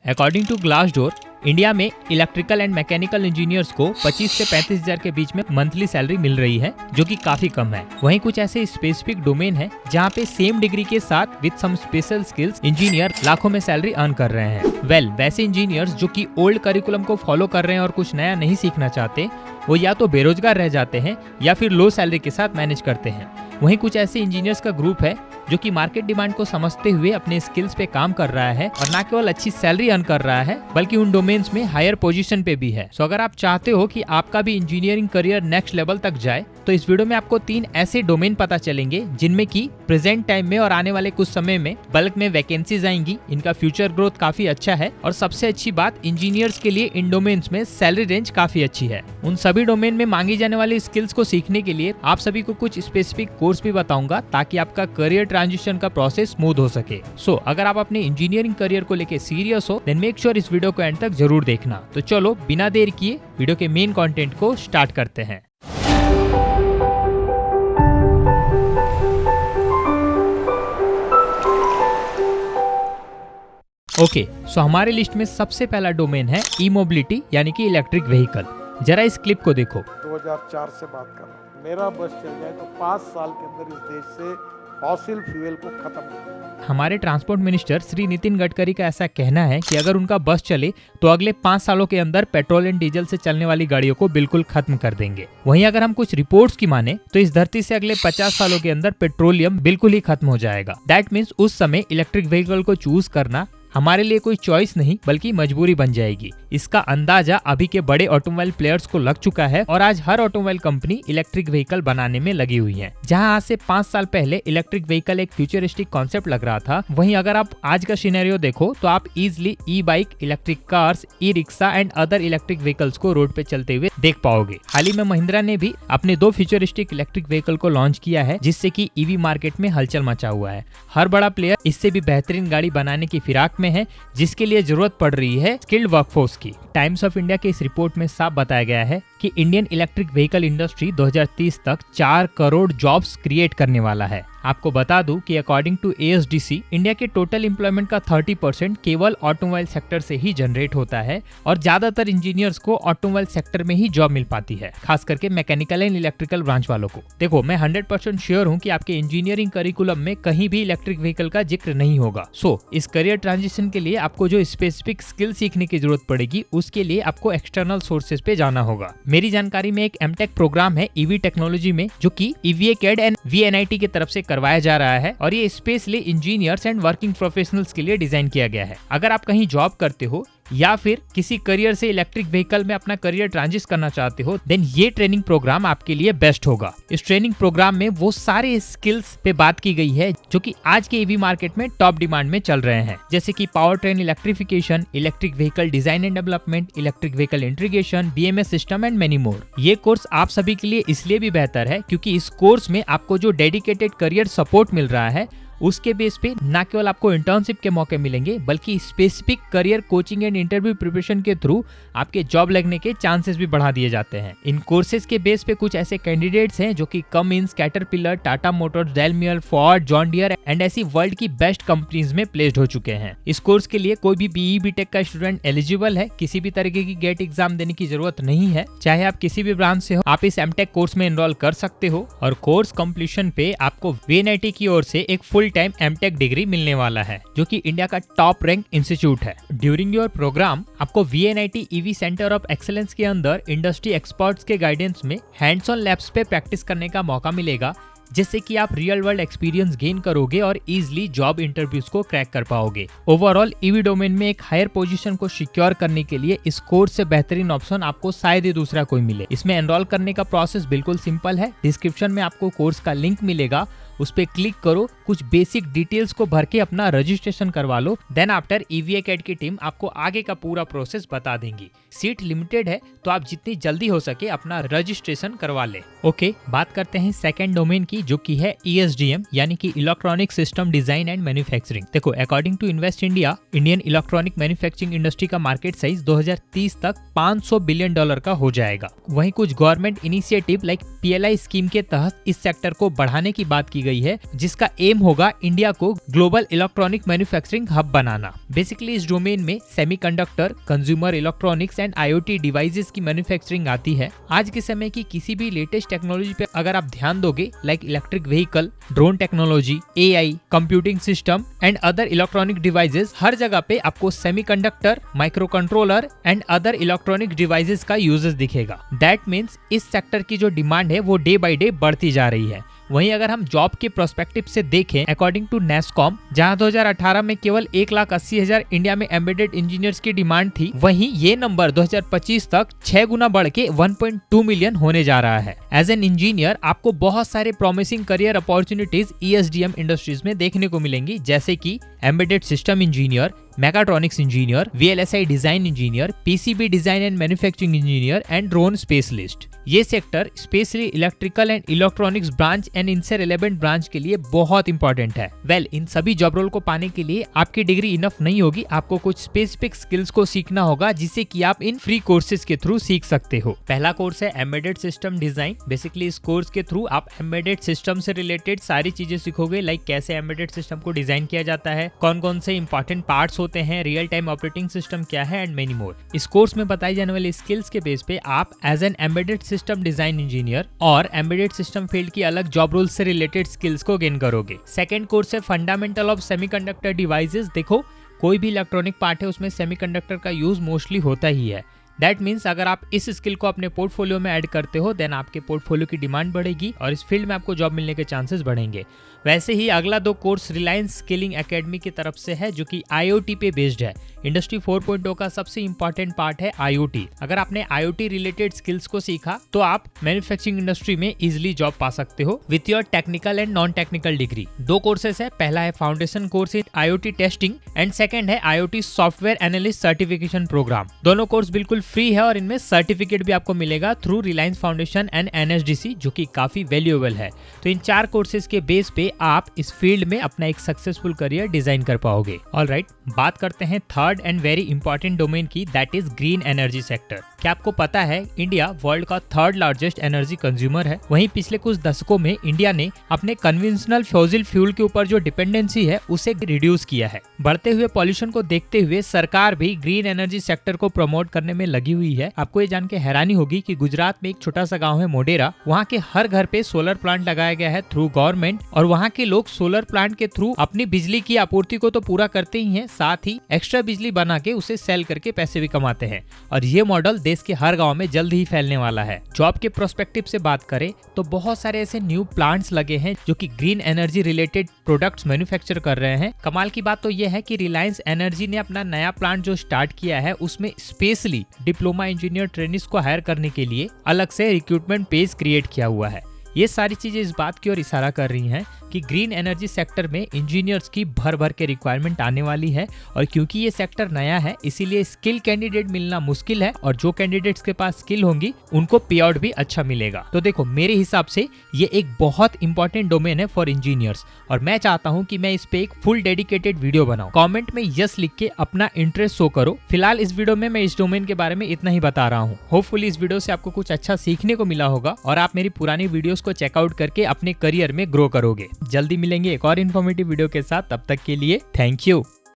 According to Glassdoor, India में electrical and mechanical engineers को 25 से 35 हजार के बीच में मंथली सैलरी मिल रही है, जो कि काफी कम है। वहीं कुछ ऐसे स्पेसिफिक डोमेन है जहां पे सेम डिग्री के साथ with some special skills engineer लाखों में सैलरी अर्न कर रहे हैं। वैसे इंजीनियर्स जो कि ओल्ड करिकुलम को फॉलो कर रहे हैं और कुछ नया नहीं सीखना चाहते, वो या तो बेरोजगार रह जाते हैं या फिर लो सैलरी के साथ मैनेज करते हैं। वहीं कुछ ऐसे इंजीनियर्स का ग्रुप है जो कि मार्केट डिमांड को समझते हुए अपने स्किल्स पे काम कर रहा है और ना केवल अच्छी सैलरी अर्न कर रहा है, बल्कि उन डोमेन्स में हायर पोजीशन पे भी है। सो अगर आप चाहते हो कि आपका भी इंजीनियरिंग करियर नेक्स्ट लेवल तक जाए, तो इस वीडियो में आपको 3 ऐसे डोमेन पता चलेंगे जिनमें की प्रेजेंट टाइम में और आने वाले कुछ समय में बल्क में वैकेंसीज आएंगी। इनका फ्यूचर ग्रोथ काफी अच्छा है और सबसे अच्छी बात, इंजीनियर्स के लिए इन डोमेन्स में सैलरी रेंज काफी अच्छी है। उन सभी डोमेन में मांगी जाने वाली स्किल्स को सीखने के लिए आप सभी को कुछ स्पेसिफिक कोर्स भी बताऊंगा, ताकि आपका करियर ट्रांजिशन का प्रोसेस स्मूथ हो सके। अगर आप अपने इंजीनियरिंग करियर को लेके सीरियस हो, देन मेक श्योर इस वीडियो को एंड तक जरूर देखना। तो चलो बिना देर किए वीडियो के मेन कंटेंट को स्टार्ट करते हैं। सो हमारे लिस्ट में सबसे पहला डोमेन है ई मोबिलिटी, यानी कि इलेक्ट्रिक व्हीकल। जरा इस क्लिप को देखो। 2004 से बात कर रहा हूँ। मेरा बस चल जाए तो 5 साल के अंदर इस देश से फॉसिल फ्यूल को खत्म कर दें। हमारे ट्रांसपोर्ट मिनिस्टर श्री नितिन गडकरी का ऐसा कहना है कि अगर उनका बस चले तो अगले 5 सालों के अंदर पेट्रोल एंड डीजल से चलने वाली गाड़ियों को बिल्कुल खत्म कर देंगे। वहीं अगर हम कुछ रिपोर्ट्स की माने तो इस धरती से अगले 50 सालों के अंदर पेट्रोलियम बिल्कुल ही खत्म हो जाएगा। दैट मीन्स उस समय इलेक्ट्रिक व्हीकल को चूज करना हमारे लिए कोई चॉइस नहीं बल्कि मजबूरी बन जाएगी। इसका अंदाजा अभी के बड़े ऑटोमोबाइल प्लेयर्स को लग चुका है और आज हर ऑटोमोबाइल कंपनी इलेक्ट्रिक व्हीकल बनाने में लगी हुई है। जहां आज से 5 साल पहले इलेक्ट्रिक व्हीकल एक फ्यूचरिस्टिक कॉन्सेप्ट लग रहा था, वहीं अगर आप आज का सिनेरियो देखो तो आप easily E bike, electric cars, e rickshaw and other electric vehicles को रोड पे चलते हुए देख पाओगे। हाल ही में महिंद्रा ने भी अपने 2 फ्यूचरिस्टिक इलेक्ट्रिक व्हीकल को लॉन्च किया है, जिससे कि ईवी मार्केट में हलचल मचा हुआ है। हर बड़ा प्लेयर इससे भी बेहतरीन गाड़ी बनाने की फिराक में है, जिसके लिए जरूरत पड़ रही है स्किल्ड वर्कफोर्स की। टाइम्स ऑफ इंडिया के इस रिपोर्ट में साफ बताया गया है कि इंडियन इलेक्ट्रिक व्हीकल इंडस्ट्री 2030 तक 4 करोड़ जॉब्स क्रिएट करने वाला है। आपको बता दूं कि अकॉर्डिंग टू ASDC, इंडिया के टोटल एम्प्लॉयमेंट का 30% केवल ऑटोमोबाइल सेक्टर से ही जनरेट होता है और ज्यादातर इंजीनियर्स को ऑटोमोबाइल सेक्टर में ही जॉब मिल पाती है, खास करके मैकेनिकल एंड इलेक्ट्रिकल ब्रांच वालों को। देखो, मैं 100% श्योर हूं कि आपके इंजीनियरिंग करिकुलम में कहीं भी इलेक्ट्रिक व्हीकल का जिक्र नहीं होगा। इस करियर ट्रांजिशन के लिए आपको जो स्पेसिफिक स्किल सीखने की जरूरत पड़ेगी, उसके लिए आपको एक्सटर्नल सोर्सेज पे जाना होगा। मेरी जानकारी में एक एमटेक प्रोग्राम है ईवी टेक्नोलॉजी में, जो कि EVA-CAD एंड VNIT की तरफ से करवाया जा रहा है और ये specially engineers and working professionals के लिए डिजाइन किया गया है। अगर आप कहीं जॉब करते हो या फिर किसी करियर से इलेक्ट्रिक व्हीकल में अपना करियर ट्रांजिट करना चाहते हो, देन ये ट्रेनिंग प्रोग्राम आपके लिए बेस्ट होगा। इस ट्रेनिंग प्रोग्राम में वो सारे स्किल्स पे बात की गई है जो कि आज के ईवी मार्केट में टॉप डिमांड में चल रहे हैं, जैसे कि power train electrification, electric vehicle design and development, electric vehicle integration, BMS system and many more. ये कोर्स आप सभी के लिए इसलिए भी बेहतर है क्योंकि इस कोर्स में आपको जो डेडिकेटेड करियर सपोर्ट मिल रहा है, उसके बेस पे न केवल आपको इंटर्नशिप के मौके मिलेंगे, बल्कि specific career coaching and interview preparation के थ्रू आपके जॉब लगने के चांसेस भी बढ़ा दिए जाते हैं। इन कोर्सेज के बेस पे कुछ ऐसे कैंडिडेट्स हैं जो कि Cummins, Caterpillar, Tata motors, Daimler, Ford, John Deere and ऐसी वर्ल्ड की बेस्ट कंपनीज में प्लेस्ड हो चुके हैं। इस कोर्स के लिए कोई भी BE BTech का स्टूडेंट एलिजिबल है। किसी भी तरीके की गेट एग्जाम देने की जरूरत नहीं है। चाहे आप किसी भी ब्रांच से हो, आप इस एमटेक कोर्स में एनरोल कर सकते हो और कोर्स कंप्लीशन पे आपको VNIT की ओर से एक फुल टाइम एमटेक डिग्री मिलने वाला है, जो कि इंडिया का टॉप रैंक इंस्टीट्यूट है। ड्यूरिंग योर प्रोग्राम आपको VNIT EV centre of excellence के अंदर इंडस्ट्री एक्सपर्ट्स के गाइडेंस में हैंड्स ऑन लैब्स पे प्रैक्टिस करने का मौका मिलेगा, जिससे कि आप रियल वर्ल्ड एक्सपीरियंस गेन करोगे और इजीली जॉब इंटरव्यूज को क्रैक कर पाओगे। ओवरऑल ईवी डोमेन में एक हायर पोजीशन को सिक्योर करने के लिए इस कोर्स से बेहतरीन ऑप्शन आपको शायद ही दूसरा कोई मिले। इसमें एनरोल करने का प्रोसेस बिल्कुल सिंपल है। डिस्क्रिप्शन में आपको कोर्स का लिंक मिलेगा, उस पे क्लिक करो, कुछ बेसिक डिटेल्स को भर के अपना रजिस्ट्रेशन करवा लो। देन आफ्टर EVA-CAD की टीम आपको आगे का पूरा प्रोसेस बता देंगी। सीट लिमिटेड है, तो आप जितनी जल्दी हो सके अपना रजिस्ट्रेशन करवा ले। बात करते हैं सेकंड डोमेन की, जो की है ESDM, यानी कि electronic system design and manufacturing. देखो, according to Invest India, Indian electronic manufacturing industry का मार्केट साइज 2030 तक $500 बिलियन का हो जाएगा। वहीं कुछ government initiative like PLI scheme के तहत इस सेक्टर को बढ़ाने की बात की गई है, जिसका एम होगा इंडिया को ग्लोबल इलेक्ट्रॉनिक मैन्युफैक्चरिंग हब बनाना। बेसिकली इस डोमेन में semiconductor, consumer electronics and IoT devices की मैन्युफैक्चरिंग आती है। आज के समय की किसी भी लेटेस्ट टेक्नोलॉजी पे अगर आप ध्यान दोगे, like electric vehicle, drone technology, AI, computing system and other electronic devices, हर जगह पे आपको semiconductor, micro controller and other electronic devices का यूजेस दिखेगा। दैट मीन्स इस सेक्टर की जो डिमांड है वो डे बाय डे बढ़ती जा रही है। वहीं अगर हम जॉब के प्रोस्पेक्टिव से देखें, अकॉर्डिंग टू नेस्कॉम, जहां 2018 में केवल 1,80,000 इंडिया में एम्बेडेड इंजीनियर्स की डिमांड थी, वहीं ये नंबर 2025 तक 6 गुना बढ़ के 1.2 मिलियन होने जा रहा है। एज एन इंजीनियर आपको बहुत सारे promising career opportunities ESDM industries में देखने को मिलेंगी, जैसे कि embedded system engineer, mechatronics engineer, VLSI design engineer, PCB design and manufacturing engineer and drone specialist. ये sector specially electrical and electronics branch and इनसे रिलेवेंट ब्रांच के लिए बहुत इंपॉर्टेंट है। इन सभी जॉब रोल को पाने के लिए आपकी डिग्री इनफ नहीं होगी, आपको कुछ स्पेसिफिक स्किल्स को सीखना होगा, जिसे कि आप इन फ्री कोर्सेज के थ्रू सीख सकते हो। पहला कोर्स है एम्बेडेड सिस्टम डिजाइन। बेसिकली इस कोर्स के थ्रू आप एम्बेडेड सिस्टम से रिलेटेड सारी चीजें सीखोगे, लाइक कैसे एम्बेडेड सिस्टम को डिजाइन किया जाता है, कौन कौन से इंपॉर्टेंट पार्ट्स होते हैं, रियल टाइम ऑपरेटिंग सिस्टम क्या है एंड मेनी मोर। इस कोर्स में बताई जाने वाली स्किल्स के बेस पे आप as an embedded system design engineer और एम्बेडेड सिस्टम फील्ड की अलग जॉब रोल से रिलेटेड स्किल्स को गेन करोगे। सेकंड कोर्स है फंडामेंटल ऑफ सेमीकंडक्टर डिवाइसेस। देखो, कोई भी इलेक्ट्रॉनिक पार्ट है उसमें सेमीकंडक्टर का यूज मोस्टली होता ही है। दैट मीन्स अगर आप इस स्किल को अपने पोर्टफोलियो में ऐड करते हो, देन आपके पोर्टफोलियो की डिमांड बढ़ेगी और इस फील्ड में आपको जॉब मिलने के चांसेस बढ़ेंगे। वैसे ही अगला 2 कोर्स रिलायंस स्किलिंग एकेडमी की तरफ से है, जो कि IoT पे बेस्ड है। इंडस्ट्री 4.0 का सबसे इंपॉर्टेंट पार्ट है IoT। अगर आपने IoT रिलेटेड स्किल्स को सीखा तो आप मैन्युफैक्चरिंग इंडस्ट्री में इजिली जॉब पा सकते हो with your technical and non technical degree. 2 courses है, पहला है foundation course in IoT testing and second है IoT software analyst certification program. दोनों कोर्स बिल्कुल फ्री है और इनमें सर्टिफिकेट भी आपको मिलेगा through Reliance Foundation and NSDC, जो कि काफी वैल्यूएबल है। तो इन 4 कोर्सेज के बेस पे आप इस फील्ड में अपना एक सक्सेसफुल करियर डिजाइन कर पाओगे। ऑलराइट, बात करते हैं third and very important domain की, that is green energy sector. क्या आपको पता है इंडिया वर्ल्ड का 3rd लार्जेस्ट एनर्जी कंज्यूमर है? वहीं पिछले कुछ दशकों में इंडिया ने अपने कन्वेंशनल फॉसिल फ्यूल के ऊपर जो डिपेंडेंसी है उसे रिड्यूस किया है। बढ़ते हुए पॉल्यूशन को देखते हुए सरकार भी ग्रीन एनर्जी सेक्टर को प्रमोट करने में लगी हुई है। आपको ये जान के हैरानी होगी कि गुजरात में एक छोटा सा गाँव है मोडेरा, वहाँ के हर घर पे सोलर प्लांट लगाया गया है थ्रू गवर्नमेंट, और वहाँ के लोग सोलर प्लांट के थ्रू अपनी बिजली की आपूर्ति को तो पूरा करते ही हैं, साथ ही एक्स्ट्रा बिजली बना के उसे सेल करके पैसे भी कमाते हैं। और ये मॉडल देश के हर गांव में जल्द ही फैलने वाला है। जॉब के प्रोस्पेक्टिव से बात करें तो बहुत सारे ऐसे न्यू प्लांट्स लगे हैं जो कि green energy related products manufacture कर रहे हैं। कमाल की बात तो यह है कि रिलायंस एनर्जी ने अपना नया प्लांट जो स्टार्ट किया है उसमें स्पेशली डिप्लोमा इंजीनियर ट्रेनिंग्स को हायर करने के लिए अलग से रिक्रूटमेंट पेज क्रिएट किया हुआ है। ये सारी चीजें इस बात की ओर इशारा कर रही हैं कि ग्रीन एनर्जी सेक्टर में इंजीनियर्स की भर भर के रिक्वायरमेंट आने वाली है, और क्योंकि ये सेक्टर नया है इसीलिए स्किल कैंडिडेट मिलना मुश्किल है, और जो कैंडिडेट्स के पास स्किल होंगी उनको पे आउट भी अच्छा मिलेगा। तो देखो, मेरे हिसाब से ये एक बहुत इंपॉर्टेंट डोमेन है फॉर इंजीनियर्स, और मैं चाहता हूँ कि मैं इस पे एक फुल डेडिकेटेड वीडियो बनाऊं। कॉमेंट में यस लिख के अपना इंटरेस्ट शो करो। फिलहाल इस वीडियो में मैं इस डोमेन के बारे में इतना ही बता रहा हूँ। होपफुली इस वीडियो से आपको कुछ अच्छा सीखने को मिला होगा और आप मेरी पुरानी वीडियोस को चेकआउट करके अपने करियर में ग्रो करोगे। जल्दी मिलेंगे एक और इन्फॉर्मेटिव वीडियो के साथ, तब तक के लिए थैंक यू।